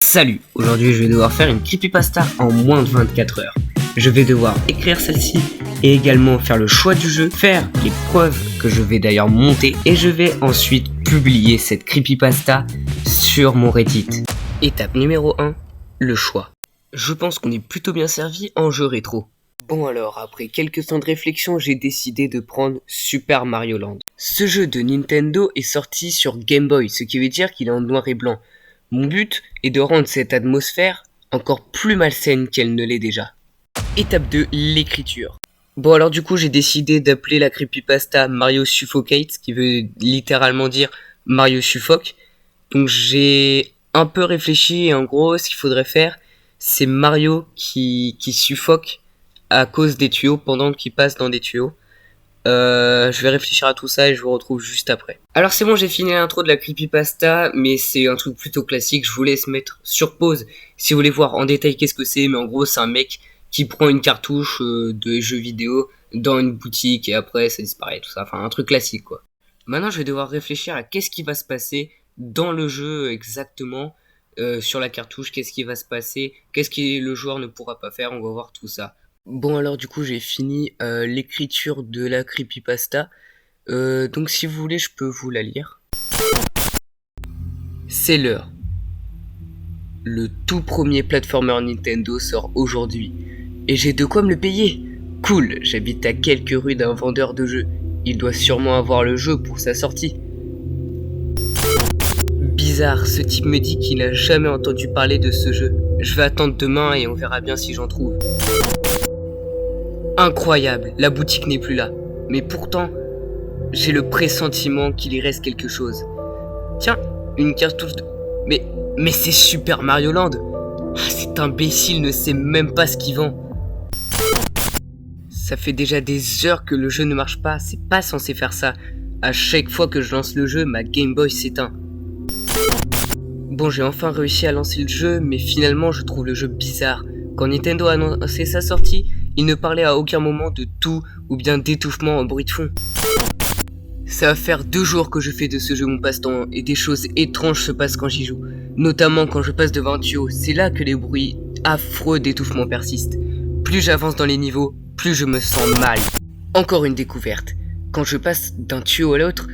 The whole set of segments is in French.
Salut, aujourd'hui je vais devoir faire une creepypasta en moins de 24 heures. Je vais devoir écrire celle-ci et également faire le choix du jeu, faire les preuves que je vais d'ailleurs monter et je vais ensuite publier cette creepypasta sur mon Reddit. Étape numéro 1, le choix. Je pense qu'on est plutôt bien servi en jeu rétro. Bon alors, après quelques temps de réflexion, j'ai décidé de prendre Super Mario Land. Ce jeu de Nintendo est sorti sur Game Boy, ce qui veut dire qu'il est en noir et blanc. Mon but est de rendre cette atmosphère encore plus malsaine qu'elle ne l'est déjà. Étape 2, l'écriture. Bon alors du coup j'ai décidé d'appeler la creepypasta Mario Suffocate, ce qui veut littéralement dire Mario suffoque. Donc j'ai un peu réfléchi et en gros ce qu'il faudrait faire c'est Mario qui suffoque à cause des tuyaux pendant qu'il passe dans des tuyaux. Je vais réfléchir à tout ça et je vous retrouve juste après. Alors c'est bon, j'ai fini l'intro de la creepypasta, mais c'est un truc plutôt classique, je vous laisse mettre sur pause si vous voulez voir en détail qu'est-ce que c'est, mais en gros c'est un mec qui prend une cartouche de jeux vidéo dans une boutique et après ça disparaît, tout ça, enfin un truc classique quoi. Maintenant je vais devoir réfléchir à qu'est-ce qui va se passer dans le jeu exactement, sur la cartouche, qu'est-ce qui va se passer, qu'est-ce que le joueur ne pourra pas faire, on va voir tout ça. Bon alors du coup j'ai fini l'écriture de la creepypasta, donc si vous voulez je peux vous la lire. C'est l'heure. Le tout premier platformer Nintendo sort aujourd'hui, et j'ai de quoi me le payer. Cool, j'habite à quelques rues d'un vendeur de jeux, il doit sûrement avoir le jeu pour sa sortie. Bizarre, ce type me dit qu'il a jamais entendu parler de ce jeu. Je vais attendre demain et on verra bien si j'en trouve. Incroyable, la boutique n'est plus là. Mais pourtant, j'ai le pressentiment qu'il y reste quelque chose. Tiens, une cartouche de... Mais c'est Super Mario Land. Cet imbécile ne sait même pas ce qu'il vend. Ça fait déjà des heures que le jeu ne marche pas, c'est pas censé faire ça. À chaque fois que je lance le jeu, ma Game Boy s'éteint. Bon, j'ai enfin réussi à lancer le jeu, mais finalement je trouve le jeu bizarre. Quand Nintendo a annoncé sa sortie, il ne parlait à aucun moment de tout ou bien d'étouffement en bruit de fond. Ça va faire 2 jours que je fais de ce jeu mon passe-temps et des choses étranges se passent quand j'y joue. Notamment quand je passe devant un tuyau, c'est là que les bruits affreux d'étouffement persistent. Plus j'avance dans les niveaux, plus je me sens mal. Encore une découverte. Quand je passe d'un tuyau à l'autre,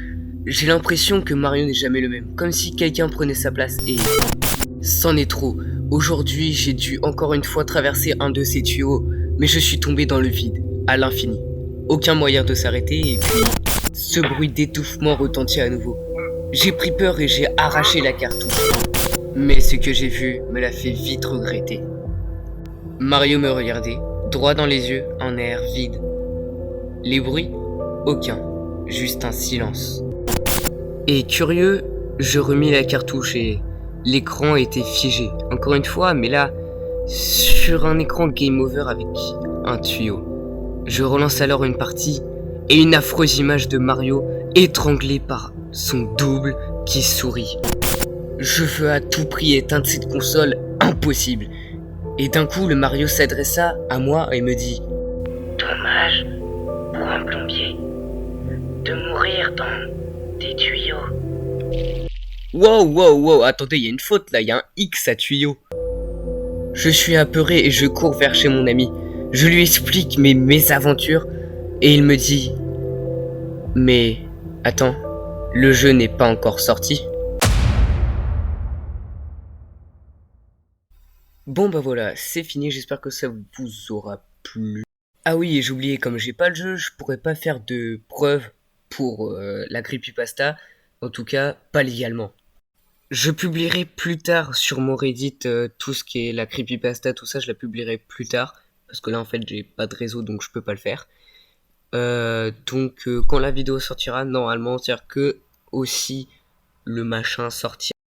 j'ai l'impression que Mario n'est jamais le même. Comme si quelqu'un prenait sa place et... c'en est trop. Aujourd'hui, j'ai dû encore une fois traverser un de ces tuyaux. Mais je suis tombé dans le vide, à l'infini. Aucun moyen de s'arrêter et puis... ce bruit d'étouffement retentit à nouveau. J'ai pris peur et j'ai arraché la cartouche. Mais ce que j'ai vu me l'a fait vite regretter. Mario me regardait, droit dans les yeux, un air vide. Les bruits? Aucun, juste un silence. Et curieux, je remis la cartouche et l'écran était figé. Encore une fois, mais là... sur un écran game over avec un tuyau. Je relance alors une partie et une affreuse image de Mario étranglé par son double qui sourit. Je veux à tout prix éteindre cette console, impossible. Et d'un coup le Mario s'adressa à moi et me dit: dommage pour un plombier de mourir dans des tuyaux. Wow, attendez, il y a une faute là, il y a un X à tuyau. Je suis apeuré et je cours vers chez mon ami. Je lui explique mes mésaventures et il me dit: mais attends, le jeu n'est pas encore sorti. Bon bah voilà, c'est fini, j'espère que ça vous aura plu. Ah oui, et j'oubliais, comme j'ai pas le jeu, je pourrais pas faire de preuves pour la creepypasta, en tout cas pas légalement. Je publierai plus tard sur mon Reddit tout ce qui est la creepypasta, tout ça je la publierai plus tard. Parce que là en fait j'ai pas de réseau donc je peux pas le faire. Donc quand la vidéo sortira, normalement c'est-à-dire que aussi le machin sortira.